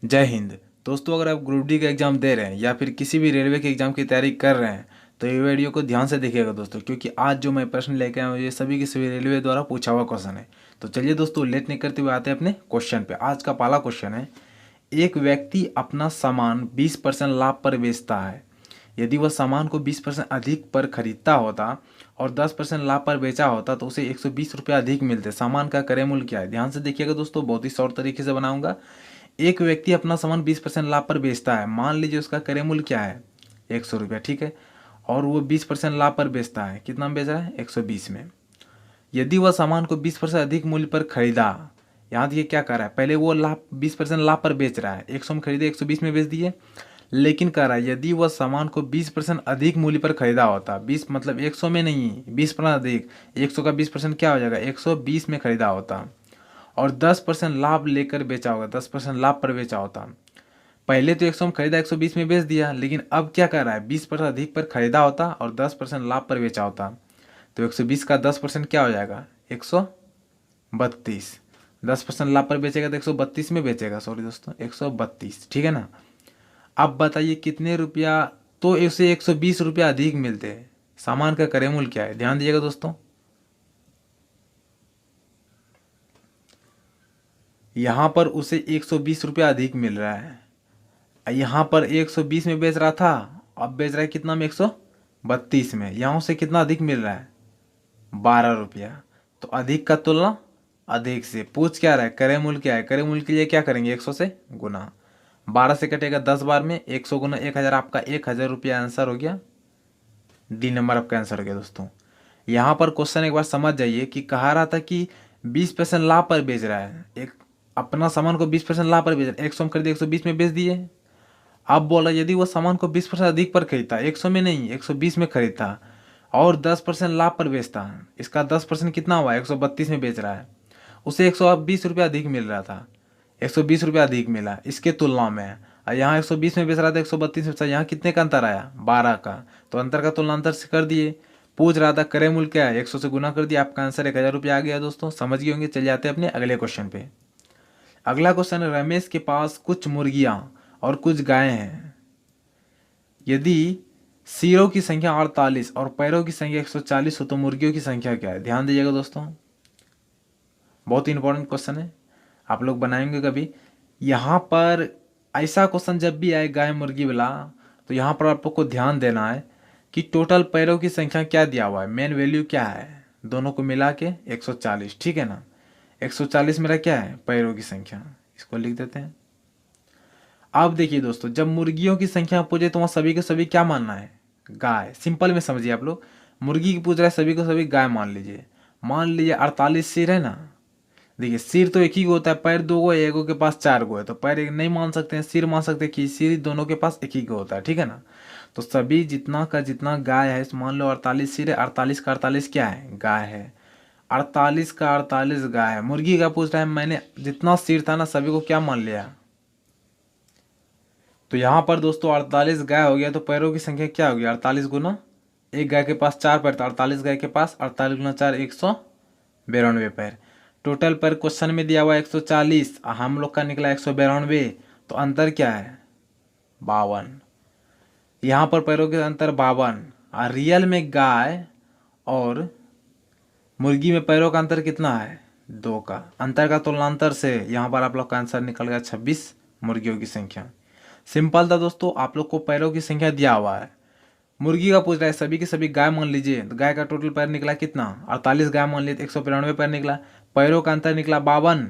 जय हिंद। दोस्तों, अगर आप ग्रुप डी का एग्ज़ाम दे रहे हैं या फिर किसी भी रेलवे के एग्ज़ाम की तैयारी कर रहे हैं तो ये वीडियो को ध्यान से देखिएगा दोस्तों, क्योंकि आज जो मैं प्रश्न लेके आया हूँ ये सभी के सभी रेलवे द्वारा पूछा हुआ क्वेश्चन है। तो चलिए दोस्तों, लेट नहीं करते हुए आते हैं अपने क्वेश्चन पे। आज का पहला क्वेश्चन है, एक व्यक्ति अपना सामान 20% लाभ पर बेचता है। यदि वह सामान को 20% अधिक पर खरीदता होता और 10% लाभ पर बेचा होता तो उसे 120 रुपये अधिक मिलते। सामान का क्रय मूल्य क्या है? ध्यान से देखिएगा दोस्तों, बहुत ही शॉर्ट तरीके से बनाऊंगा। एक व्यक्ति अपना सामान 20% लाभ पर बेचता है। मान लीजिए उसका क्रय मूल्य क्या है? 100 रुपया, ठीक है। और वो 20% लाभ पर बेचता है। कितना में बेच रहा है? 120 में। यदि वह सामान को 20% अधिक मूल्य पर खरीदा, यहाँ देखिए क्या कर रहा है, पहले वो लाभ 20% लाभ पर बेच रहा है, 100 में खरीदे 120 में बेच दिए। लेकिन कह रहा है यदि वह सामान को 20% अधिक मूल्य पर खरीदा होता, 20 मतलब 100 में नहीं, 20% अधिक, 100 का 20% क्या हो जाएगा, 120 में खरीदा होता और 10% लाभ लेकर बेचा होगा, 10% लाभ पर बेचा होता। पहले तो 100 में खरीदा, 120 में बेच दिया, लेकिन अब क्या कर रहा है, 20% अधिक पर खरीदा होता और 10% लाभ पर बेचा होता। तो 120 का 10% क्या हो जाएगा, 132। 10% लाभ पर बेचेगा तो 132 में बेचेगा, सॉरी दोस्तों 132, ठीक है ना। अब बताइए कितने रुपया, तो इसे 120 रुपया अधिक मिलते हैं। सामान का क्रय मूल्य क्या है? ध्यान दीजिएगा दोस्तों, यहाँ पर उसे 120 रुपया अधिक मिल रहा है। यहाँ पर 120 में बेच रहा था, अब बेच रहा है कितना में, 132 में। यहाँ से कितना अधिक मिल रहा है, 12 रुपया। तो अधिक का तुलना अधिक से। पूछ क्या रहा है, क्रय मूल्य क्या है? क्रय मूल्य के लिए क्या करेंगे, 100 से गुना। 12 से कटेगा 10 बार में, 100 गुना 1000, आपका 1000 रुपया आंसर हो गया। डी नंबर आपका आंसर हो गया दोस्तों। यहाँ पर क्वेश्चन एक बार समझ जाइए कि कहा रहा था कि 20% लाभ पर बेच रहा है। एक अपना सामान को 20% लाभ पर बेच रहा है, 100 में खरीदे 120 में बेच दिए। अब बोला यदि वो सामान को 20% अधिक पर खरीदता, 100 में नहीं 120 में खरीदता और 10% लाभ पर बेचता, इसका 10% कितना हुआ, 132 में बेच रहा है, उसे 120 रुपया अधिक मिल रहा था। 120 रुपया अधिक मिला इसके तुलना में। और यहाँ 120 में बेच रहा था, 132 में, यहाँ कितने का अंतर आया, 12 का। तो अंतर का तुलना अंतर से कर दिए। पूछ रहा था क्रय मूल्य क्या है, 100 से गुना कर दिया, आपका आंसर 1000 रुपया आ गया दोस्तों। समझ गए होंगे। चले जाते हैं अपने अगले क्वेश्चन पे। अगला क्वेश्चन है, रमेश के पास कुछ मुर्गियां और कुछ गायें हैं। यदि सिरों की संख्या 48 और पैरों की संख्या 140 हो तो मुर्गियों की संख्या क्या है? ध्यान दीजिएगा दोस्तों, बहुत ही इंपॉर्टेंट क्वेश्चन है, आप लोग बनाएंगे कभी। यहाँ पर ऐसा क्वेश्चन जब भी आए गाय मुर्गी वाला, तो यहाँ पर आप लोग को ध्यान देना है कि टोटल पैरों की संख्या क्या दिया हुआ है, मेन वैल्यू क्या है, दोनों को मिला के 140, ठीक है ना। 140 मेरा क्या है, पैरों की संख्या, इसको लिख देते हैं। अब देखिए दोस्तों, जब मुर्गियों की संख्या पूछे तो वहाँ सभी के सभी क्या मानना है, गाय। सिंपल में समझिए आप लोग, मुर्गी की पूछ रहा है, सभी को सभी गाय मान लीजिए। मान लीजिए 48 सिर है ना। देखिए सिर तो एक ही होता है, पैर दो गो, एगो के पास 4 गो है, तो पैर एक नहीं मान सकते हैं, सिर मान सकते हैं कि सिर दोनों के पास एक ही को होता है, ठीक है ना। तो सभी जितना का जितना गाय है, मान लो 48 सिर है, 48 का 48 क्या है, गाय है। 48 का 48 गाय है। मुर्गी का पूछ रहा है, मैंने जितना सिर था ना सभी को क्या मान लिया। तो यहाँ पर दोस्तों 48 गाय हो गया, तो पैरों की संख्या क्या होगी, 48 गुना, एक गाय के पास 4 पैर, तो 48 गाय के पास 48 गुना 4, 192 पैर। टोटल पैर क्वेश्चन में दिया हुआ 140, हम लोग का निकला 192, तो अंतर क्या है, 52। यहाँ पर पैरों के अंतर 52, और रियल में गाय और मुर्गी में पैरों का अंतर कितना है, 2 का। अंतर का तुलनांतर से यहाँ पर आप लोग का आंसर निकल गया 26 मुर्गियों की संख्या। सिंपल था दोस्तों, आप लोग को पैरों की संख्या दिया हुआ है। मुर्गी का पूछ रहा है, सभी के सभी गाय मान लीजिए, तो गाय का टोटल पैर निकला कितना, 48 गाय मान लीजिए, 192 पैर निकला। पैरों का अंतर निकला 52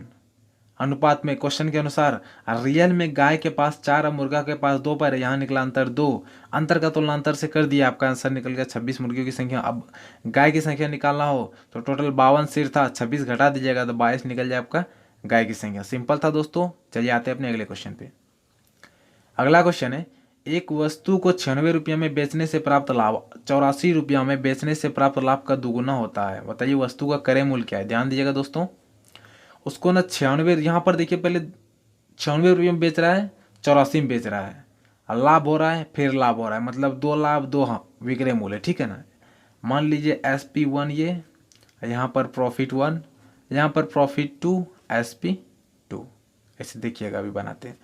अनुपात में, क्वेश्चन के अनुसार। रियल में गाय के पास 4 और मुर्गा के पास 2 पैर है, यहाँ निकला अंतर 2। अंतर का तुलना अंतर से कर दिया, आपका आंसर निकल गया 26 मुर्गियों की संख्या। अब गाय की संख्या निकालना हो तो टोटल 52 सिर था, 26 घटा दीजिएगा तो 22 निकल जाए आपका गाय की संख्या। सिंपल था दोस्तों। चलिए आते हैं अपने अगले क्वेश्चन पे। अगला क्वेश्चन है, एक वस्तु को 96 रुपये में बेचने से प्राप्त लाभ 84 रुपया में बेचने से प्राप्त लाभ का दुगुना होता है। बताइए वस्तु का क्रय मूल्य क्या है? ध्यान दीजिएगा दोस्तों, उसको ना 96, यहाँ पर देखिए पहले 96 रुपये में बेच रहा है, 84 में बेच रहा है, और लाभ हो रहा है, फिर लाभ हो रहा है, मतलब 2 लाभ 2 विक्रय मूल्य, ठीक है ना। मान लीजिए SP1 ये, यहाँ पर प्रॉफिट 1, यहाँ पर प्रॉफिट 2, SP2, ऐसे देखिएगा अभी बनाते हैं।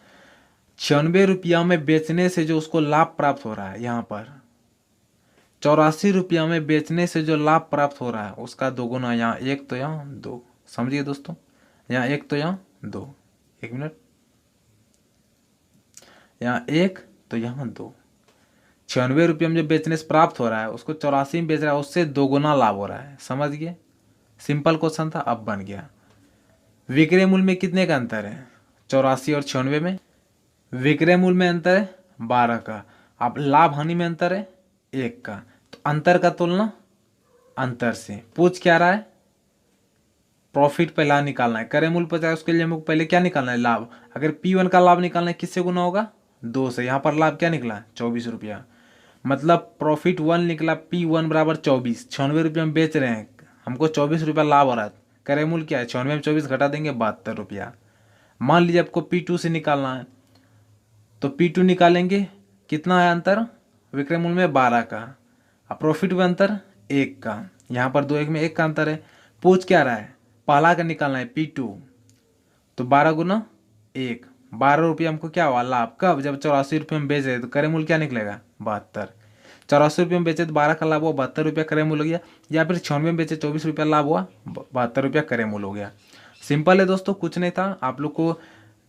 ₹96 में बेचने से जो उसको लाभ प्राप्त हो रहा है, यहाँ पर ₹84 में बेचने से जो लाभ प्राप्त हो रहा है उसका दोगुना, यहाँ एक तो यहाँ दो, समझिए दोस्तों, यहाँ एक तो यहाँ दो, एक मिनट, यहाँ एक तो यहाँ दो। ₹96 में जो बेचने से प्राप्त हो रहा है उसको 84 में बेच रहा है, उससे दोगुना लाभ हो रहा है, समझ गए। सिंपल क्वेश्चन था, अब बन गया। विक्रय मूल्य में कितने का अंतर है? 84 और 96 में विक्रय मूल्य में अंतर है 12 का। अब लाभ हानि में अंतर है 1 का। तो अंतर का तुलना अंतर से। पूछ क्या रहा है? प्रॉफिट पहला निकालना है, क्रय मूल्य 50, उसके लिए हमको पहले क्या निकालना है? लाभ। अगर P1 का लाभ निकालना है किससे गुना होगा? 2 से। यहाँ पर लाभ क्या निकला? ₹24। मतलब प्रॉफिट 1 निकला, P1 बराबर 24। ₹96 में बेच रहे हैं, हमको ₹24 लाभ हो रहा है। क्रय मूल्य क्या है? 96 में 24 घटा देंगे ₹72। मान लीजिए आपको P2 से निकालना है, तो P2 निकालेंगे, कितना है अंतर? विक्रय मूल्य में 12 का, अब प्रॉफिट में अंतर 1 का। यहाँ पर 2 1 में 1 का अंतर है। पूछ क्या रहा है? पहला का निकालना है P2, तो 12 गुना 1, ₹12 हमको क्या हुआ? लाभ। कब? जब ₹84 में बेच रहे, तो क्रय मूल्य क्या निकलेगा? 72। ₹84 में बेचे तो 12 का लाभ हुआ, ₹72 क्रय मूल्य हो गया। या फिर 96 में बेचे, ₹24 लाभ हुआ, ₹72 क्रय मूल्य हो गया। सिंपल है दोस्तों, कुछ नहीं था। आप लोग को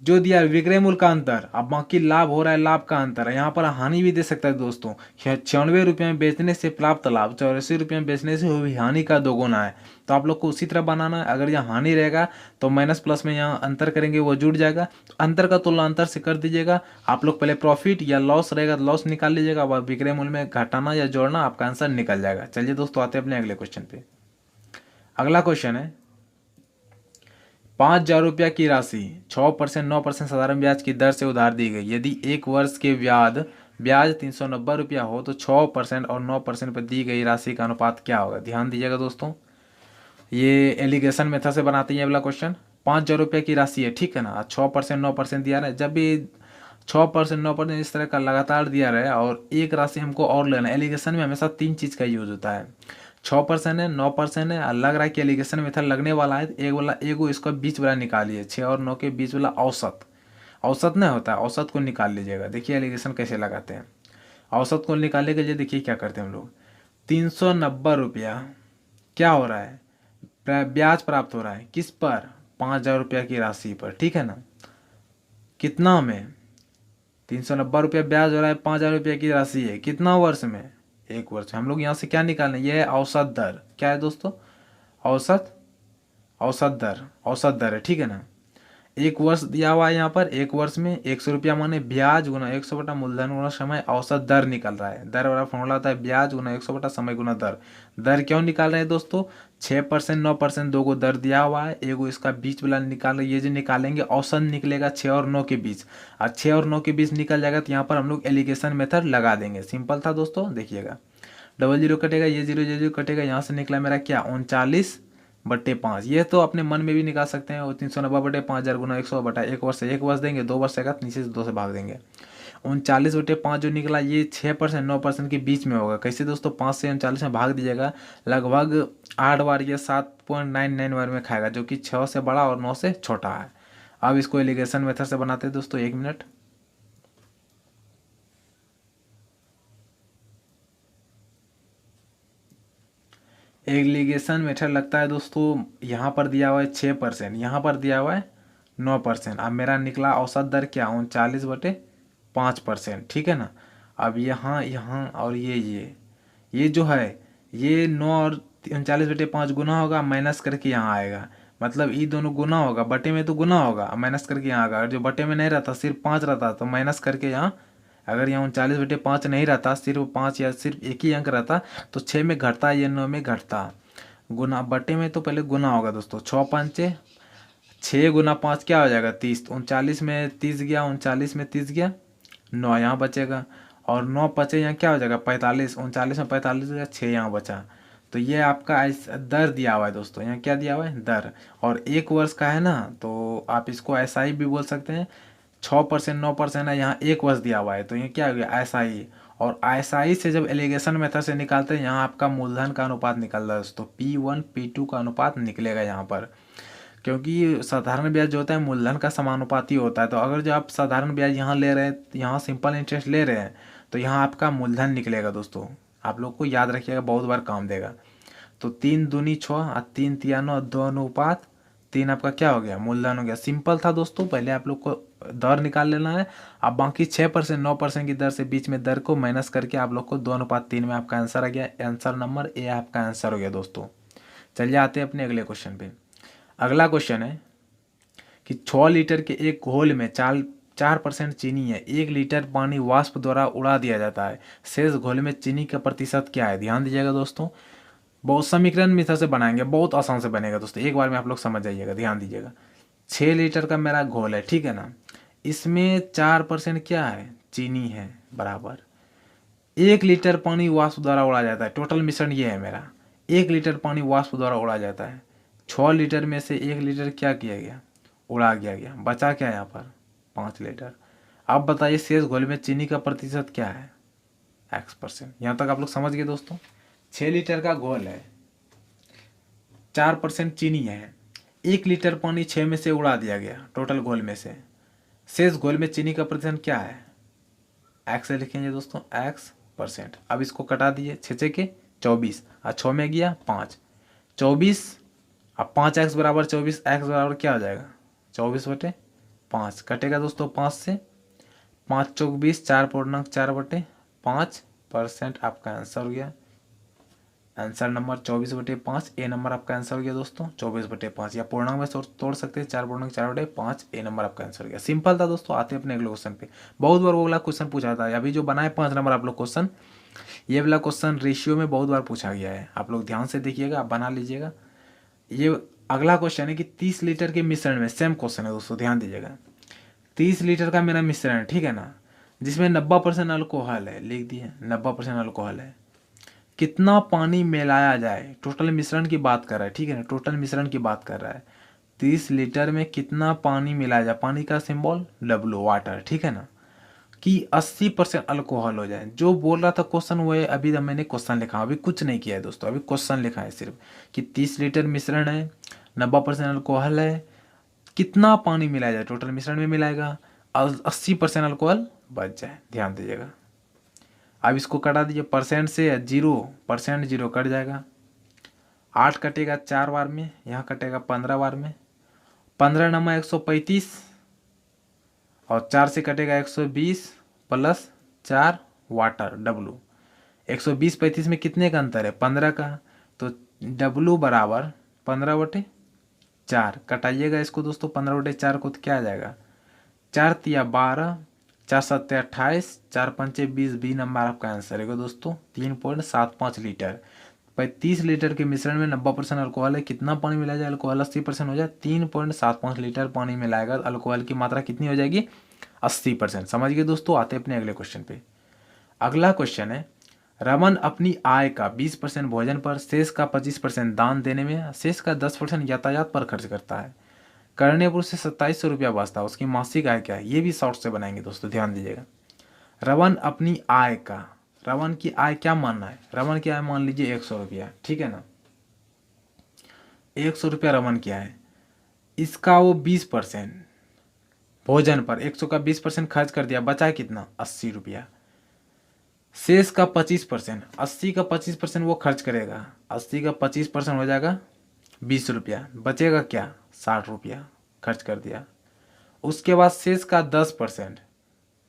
जो दिया विक्रय मूल्य का अंतर, अब बाकी लाभ हो रहा है, लाभ का अंतर है। यहाँ पर हानि भी दे सकता है दोस्तों। ₹96 में बेचने से प्राप्त लाभ ₹84 में बेचने से हुई हानि का दोगुना है। तो आप लोग को उसी तरह बनाना है। अगर यहाँ हानि रहेगा तो माइनस प्लस में यहाँ अंतर करेंगे, वो जुड़ जाएगा। तो अंतर का तुलना अंतर से कर दीजिएगा। आप लोग पहले प्रॉफिट या लॉस रहेगा तो लॉस निकाल लीजिएगा, अब विक्रय मूल्य में घटाना या जोड़ना, आपका आंसर निकल जाएगा। चलिए दोस्तों, आते हैं अपने अगले क्वेश्चन पे। अगला क्वेश्चन है, ₹5000 की राशि 6%, 9% साधारण ब्याज की दर से उधार दी गई। यदि एक वर्ष के ब्याज ₹390 हो तो 6% और 9% पर दी गई राशि का अनुपात क्या होगा? ध्यान दीजिएगा दोस्तों, ये एलिगेशन मेथड से बनाते हैं। अगला क्वेश्चन, ₹5000 की राशि है, ठीक है ना, 6% 9% दिया है। जब भी 6% 9% इस तरह का लगातार दिया रहे और एक राशि हमको और लेना है, एलिगेशन में हमेशा 3 चीज़ का यूज होता है। 6% है, 9% है, लग रहा है कि एलिगेशन मेथड लगने वाला है, एक वाला एगो इसका बीच वाला निकालिए, 6 और 9 के बीच वाला औसत। औसत नहीं होता है, औसत को निकाल लीजिएगा। देखिए एलिगेशन कैसे लगाते हैं। औसत को निकालने के लिए देखिए क्या करते हैं हम लोग। ₹390 क्या हो रहा है? ब्याज प्राप्त हो रहा है किस पर? ₹5000 की राशि पर, ठीक है ना। कितना में? ₹390 ब्याज हो रहा है, ₹5000 की राशि है, कितना वर्ष में? 1 वर्ष। हम लोग यहाँ से क्या निकालने? ये है औसत दर। क्या है दोस्तों? औसत, औसत दर, औसत दर है, ठीक है ना। 1 वर्ष दिया हुआ है यहाँ पर। 1 वर्ष में ₹100 माने ब्याज गुना 100 बटा मूलधन गुना समय, औसत दर निकल रहा है। दर वाला फॉर्मूला होता है ब्याज गुना 100 बटा समय गुना दर। दर क्यों निकाल रहे हैं दोस्तों? 6% 9% दो को दर दिया हुआ है, एगो इसका बीच वाला निकाल रहे। ये जो निकालेंगे औसत निकलेगा 6 और 9 के बीच, और 6 और 9 के बीच निकल जाएगा तो यहाँ पर हम लोग एलिगेशन मेथड लगा देंगे। सिंपल था दोस्तों, देखिएगा। डबल जीरो कटेगा, ये जीरो कटेगा, यहाँ से निकला मेरा क्या? 39/5। ये तो अपने मन में भी निकाल सकते हैं। वो 390/5000 गुना 100 बटा 1 वर्ष, 1 वर्ष देंगे, 2 वर्ष आएगा तो नीचे से 2 से भाग देंगे। 39/5 जो निकला ये 6% 9% के बीच में होगा। कैसे दोस्तों? 5 से 39 में भाग दीजिएगा, लगभग 8 बार या 7.99 बार में खाएगा, जो कि 6 से बड़ा और 9 से छोटा है। अब इसको एलिगेशन मेथड से बनाते हैं दोस्तों, 1 मिनट। एलिगेशन मेथड लगता है दोस्तों, यहाँ पर दिया हुआ है 6%, यहाँ पर दिया हुआ है 9%। अब मेरा निकला औसत दर क्या? 39/5%, ठीक है ना। अब यहाँ यहाँ और ये जो है, ये 9 और 39/5 गुना होगा, माइनस करके यहाँ आएगा। मतलब ये दोनों गुना होगा, बटे में तो गुना होगा, माइनस करके यहाँ आएगा। और जो बटे में नहीं रहता, सिर्फ 5 रहता, तो माइनस करके यहाँ, अगर यहाँ 39/5 नहीं रहता, सिर्फ 5 या सिर्फ एक ही अंक रहता, तो 6 में घटता या 9 में घटता। गुना बटे में तो पहले गुना होगा दोस्तों। 6 5 6 गुना 5 क्या हो जाएगा? 30। 39 में 30 गया, 39 में 30 गया, 9 यहाँ बचेगा, और 9 बचे यहाँ क्या हो जाएगा? 45। 39 में 45 गया, 6 यहाँ बचा। तो ये आपका दर दिया हुआ है दोस्तों। यहाँ क्या दिया हुआ है? दर। और 1 वर्ष का है ना, तो आप इसको ऐसा ही भी बोल सकते हैं। 6% 9% है, यहाँ 1 वर्ष दिया हुआ है, तो ये क्या हो गया? ऐसा ही। और ऐसा ही से जब एलिगेशन मेथड से निकालते हैं, यहाँ आपका मूलधन का अनुपात निकल रहा है दोस्तों, P1 P2 का अनुपात निकलेगा यहाँ पर। क्योंकि साधारण ब्याज जो होता है मूलधन का समानुपाती होता है। तो अगर जो आप साधारण ब्याज यहाँ ले रहे हैं, यहाँ सिंपल इंटरेस्ट ले रहे हैं, तो यहाँ आपका मूलधन निकलेगा दोस्तों। आप लोग को याद रखिएगा, बहुत बार काम देगा। तो 3 दूनी 6 और 3 तिया 9, 2 अनुपात 3 आपका क्या हो गया, मूलधन हो गया। सिंपल था दोस्तों, पहले आप लोग को दर निकाल लेना है। अब बाकी 6% 9% की दर से बीच में दर को माइनस करके आप लोग को 2:3 में आपका आंसर आ गया। आंसर नंबर ए आपका आंसर हो गया दोस्तों। चलिए आते हैं अपने अगले क्वेश्चन पे। अगला क्वेश्चन है कि 6 लीटर के एक घोल में 4% चीनी है, 1 लीटर पानी वाष्प द्वारा उड़ा दिया जाता है, शेष घोल में चीनी का प्रतिशत क्या है। ध्यान दीजिएगा दोस्तों, बहुत समीकरण मेथड से बनाएंगे, बहुत आसान से बनेगा दोस्तों, एक बार में आप लोग समझ जाइएगा। ध्यान दीजिएगा, 6 लीटर का मेरा घोल है, ठीक है ना, इसमें 4% क्या है, चीनी है, बराबर 1 लीटर पानी वाष्प द्वारा उड़ा जाता है। टोटल मिश्रण ये है मेरा, 1 लीटर पानी वाष्प द्वारा उड़ा जाता है। 6 लीटर में से 1 लीटर क्या किया गया, उड़ा गया, बचा क्या यहाँ पर 5 लीटर। अब बताइए शेष घोल में चीनी का प्रतिशत क्या है, x%। यहाँ तक आप लोग समझ गए दोस्तों। 6 लीटर का घोल है, 4% चीनी है, 1 लीटर पानी 6 में से उड़ा दिया गया टोटल घोल में से, शेष घोल में चीनी का प्रतिशत क्या है, x से लिखेंगे दोस्तों, x%। अब इसको कटा दिए, 6 के 24 और 6 में गया 5, 24। अब 5x बराबर 24, x बराबर क्या हो जाएगा 24/5, कटेगा दोस्तों 5 से, 5 चौक 20, 4/4/5%। आपका आंसर हो गया। आंसर नंबर 24/5, ए नंबर आपका आंसर हो गया दोस्तों। 24/5 या पूर्णांक में तोड़ सकते हैं, 4/4/5, ए नंबर आपका आंसर हो गया। सिंपल था दोस्तों। आते हैं अपने अगले क्वेश्चन पे। बहुत बार वो वाला क्वेश्चन पूछा था, अभी जो बनाए 5 नंबर आप लोग क्वेश्चन, ये वाला क्वेश्चन रेशियो में बहुत बार पूछा गया है। आप लोग ध्यान से देखिएगा, आप बना लीजिएगा। ये अगला क्वेश्चन है कि 30 लीटर के मिश्रण में, सेम क्वेश्चन है दोस्तों, ध्यान दीजिएगा। 30 लीटर का मेरा मिश्रण है, ठीक है ना, जिसमें 90% अल्कोहल है, लिख दिए 90% अल्कोहल है, कितना पानी मिलाया जाए। टोटल मिश्रण की बात कर रहा है, ठीक है ना, टोटल मिश्रण की बात कर रहा है। 30 लीटर में कितना पानी मिलाया जाए, पानी का सिंबल W, वाटर, ठीक है ना, कि 80% अल्कोहल हो जाए। जो बोल रहा था क्वेश्चन वो है, अभी मैंने क्वेश्चन लिखा, अभी कुछ नहीं किया है दोस्तों, अभी क्वेश्चन लिखा है सिर्फ कि 30 लीटर मिश्रण है, 90% अल्कोहल है, कितना पानी मिलाया जाए, टोटल मिश्रण में मिलाएगा, 80% अल्कोहल बच जाए। ध्यान दीजिएगा। अब इसको कटा दीजिए, परसेंट से 0%, 0 कट जाएगा, 8 कटेगा 4 बार में, यहाँ कटेगा 15 बार में, 15 नमा 135 और 4 से कटेगा 120 प्लस 4 वाटर W। 120-35 में कितने का अंतर है, 15 का, तो W बराबर 15/4। कटाइएगा इसको दोस्तों, 15/4 को, तो क्या आ जाएगा, 4 तिया 12, 4 7 28, 4 5 20, बी नंबर आपका आंसर है दोस्तों। 3.75 लीटर। 35 लीटर के मिश्रण में 90% अल्कोहल है, कितना पानी मिलाया जाए, अल्कोहल 80% हो जाए, 3.75 लीटर पानी मिलाएगा, अल्कोहल की मात्रा कितनी हो जाएगी, 80%। समझ गए दोस्तों। आते हैं अपने अगले क्वेश्चन पे। अगला क्वेश्चन है, रमन अपनी आय का 20% भोजन पर, शेष का 25% दान देने में, शेष का 10% यातायात पर खर्च करता है, करने पर उसे 2700 रुपया बचता है, उसकी मासिक आय क्या है। ये भी शॉर्ट से बनाएंगे दोस्तों, ध्यान दीजिएगा। रमन अपनी आय का, रमन की आय क्या मानना है, रमन की आय मान लीजिए 100 रुपया, ठीक है ना, 100 रुपया रमन की आय, इसका वो 20% भोजन पर, 100 का 20% खर्च कर दिया, बचा कितना 80 रुपया, शेष का 25%, 80 का 25% वो खर्च करेगा, 80 का 25% हो जाएगा 20 रुपया, बचेगा क्या 60 रुपया खर्च कर दिया। उसके बाद शेष का 10%,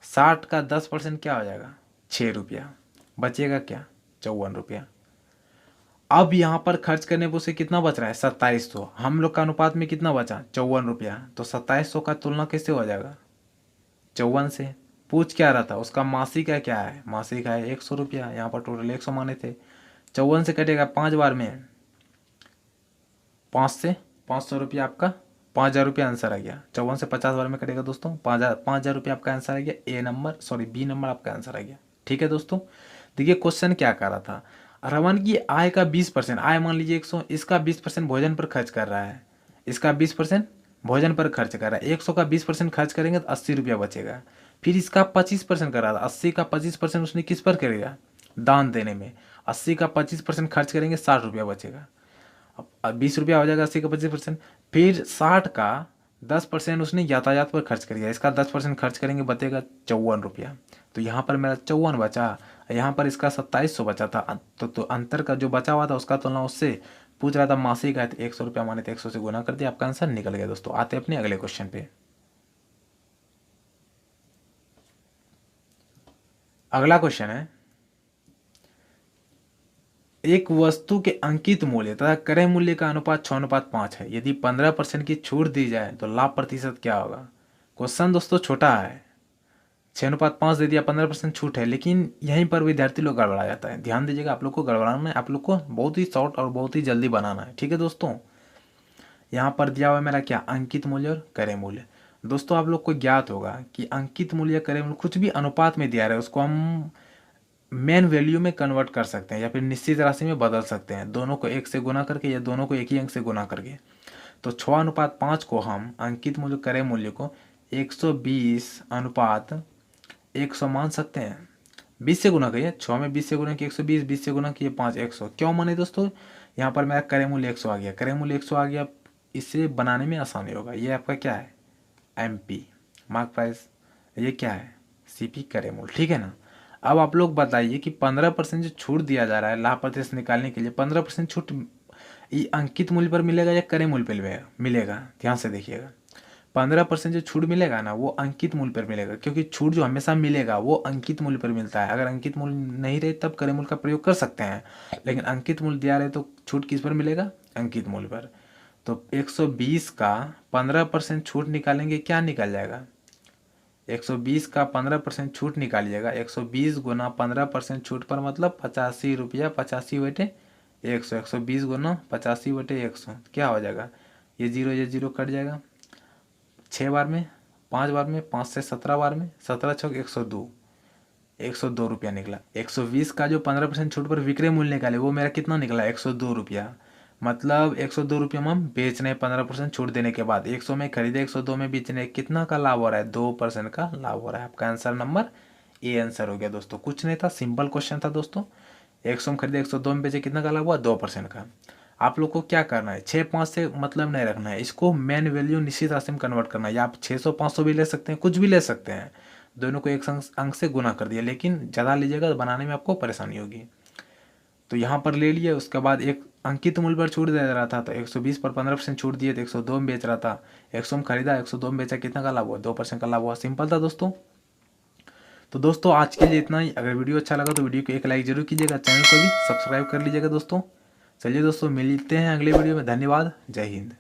60 का 10% क्या हो जाएगा 6 रुपया, बचेगा क्या 54 रुपया। अब यहाँ पर खर्च करने पर उसे कितना बच रहा है 2700, हम लोग का अनुपात में कितना बचा 54 रुपया, तो 2700 का तुलना कैसे हो जाएगा 54 से। पूछ क्या रहा था, उसका मासिक है क्या है, मासिक है 100 रुपया, यहाँ पर टोटल 100 माने थे, 54 से कटेगा 5 बार में, 5 से 500 रुपया, आपका 5000 रुपया आंसर आ गया। 54 से 50 बार में कटेगा दोस्तों, 5000 रुपया आपका आंसर आ गया। बी नंबर आपका आंसर आ गया। ठीक है दोस्तों, देखिए क्वेश्चन क्या कर रहा था, रमन की आय का 20%, आय मान लीजिए 100, इसका 20% भोजन पर खर्च कर रहा है, इसका 20% भोजन पर खर्च कर रहा है, 100 का 20% खर्च करेंगे तो 80 रुपया बचेगा। फिर इसका 25% कर रहा था, 80 का 25% उसने किस पर करेगा, दान देने में, 80 का 25% खर्च करेंगे 60 रुपया बचेगा। अब 20 रुपया हो जाएगा 80 का 25%। फिर 60 का 10% उसने यातायात पर खर्च कर दिया, इसका 10% खर्च करेंगे, बचेगा 54 रुपया। तो यहाँ पर मेरा 54 बचा, यहाँ पर इसका 2700 बचा था। तो अंतर का जो बचा हुआ था उसका तुलना उससे पूछ रहा था मासिक आय, तो 100 रुपया माने तो 100 से गुना कर दिया, आपका आंसर निकल गया दोस्तों। आते अपने अगले क्वेश्चन पे। अगला क्वेश्चन है, एक वस्तु के अंकित मूल्य तथा क्रय मूल्य का अनुपात 6:5 है। यदि 15% की छूट दी जाए तो लाभ प्रतिशत क्या होगा। क्वेश्चन दोस्तों छोटा है, 6:5 दे दिया, 15% छूट है, लेकिन यहीं पर विद्यार्थी लोग गड़बड़ा जाता है। ध्यान दीजिएगा, आप लोग को गड़बड़ाना है, आप लोग को बहुत ही शॉर्ट और बहुत ही जल्दी बनाना है, ठीक है दोस्तों। यहाँ पर दिया हुआ है मेरा क्या, अंकित मूल्य और क्रय मूल्य। दोस्तों आप लोग को ज्ञात होगा कि अंकित मूल्य क्रय मूल्य कुछ भी अनुपात में दिया रहा है उसको हम मेन वैल्यू में कन्वर्ट कर सकते हैं या फिर निश्चित राशि में बदल सकते हैं, दोनों को 1 से गुना करके या दोनों को एक ही अंक से गुना करके। तो 6:5 को हम अंकित मूल्य क्रय मूल्य को 120:100 मान सकते हैं। 20 से गुना करिए, 6 में 20 से गुना किए 120, 20 से गुना किए 5, 100। क्यों माने दोस्तों, यहाँ पर मेरा क्रय मूल्य 100 आ गया, क्रय मूल्य 100 आ गया, इससे बनाने में आसानी होगा। ये आपका क्या है, MP मार्क प्राइस, ये क्या है, CP क्रय मूल्य, ठीक है ना। अब आप लोग बताइए कि 15% जो छूट दिया जा रहा है लाभ प्रतिशत निकालने के लिए, 15% छूट ये अंकित मूल्य पर मिलेगा या क्रय मूल्य पर मिलेगा। ध्यान से देखिएगा, 15% जो छूट मिलेगा ना वो अंकित मूल्य पर मिलेगा, क्योंकि छूट जो हमेशा मिलेगा वो अंकित मूल्य पर मिलता है। अगर अंकित मूल्य नहीं रहे तब क्रय मूल्य का प्रयोग कर सकते हैं, लेकिन अंकित मूल्य दिया रहे तो छूट किस पर मिलेगा, अंकित मूल्य पर। तो 120 का 15% छूट निकालेंगे, क्या निकल जाएगा, 120 का 15% छूट निकालिएगा, 120 गुना 15% छूट पर मतलब 85 रुपया, 85/100, 120 गुना 85/100 क्या हो जाएगा, ये जीरो कट जाएगा, 6 बार में, 5 बार में, 5 से 17 बार में, 17 छक 102, 102 रुपया निकला। 120 का जो 15% छूट पर विक्रय मूल्य निकाले वो मेरा कितना निकला, 102 रुपया। मतलब 102 रुपये में हम बेच रहे हैं 15% छूट देने के बाद, 100 में खरीदे 102 में बेच रहे हैं, कितना का लाभ हो रहा है, 2% का लाभ हो रहा है। आपका आंसर नंबर ए आंसर हो गया दोस्तों, कुछ नहीं था, सिंपल क्वेश्चन था दोस्तों। 100 में खरीदे 102 में बेचे, कितना का लाभ हुआ, 2% का। आप लोग को क्या करना है, 6-5 से मतलब नहीं रखना है, इसको मेन वैल्यू निश्चित राशि में कन्वर्ट करना है। या आप 600-500 भी ले सकते हैं, कुछ भी ले सकते हैं, दोनों को एक अंक से गुना कर दिया, लेकिन ज़्यादा लीजिएगा तो बनाने में आपको परेशानी होगी। तो यहाँ पर ले लिए, उसके बाद एक अंकित मूल्य पर छूट दे रहा था, तो 120 पर 15% छूट दिए तो 102 में बेच रहा था, 100 में खरीदा 102 में बेचा, कितना का लाभ हुआ, 2% का लाभ हुआ। सिंपल था दोस्तों। तो दोस्तों आज के लिए इतना ही। अगर वीडियो अच्छा लगा तो वीडियो को एक लाइक जरूर कीजिएगा, चैनल को भी सब्सक्राइब कर लीजिएगा दोस्तों। चलिए दोस्तों मिलते हैं अगले वीडियो में, धन्यवाद, जय हिंद।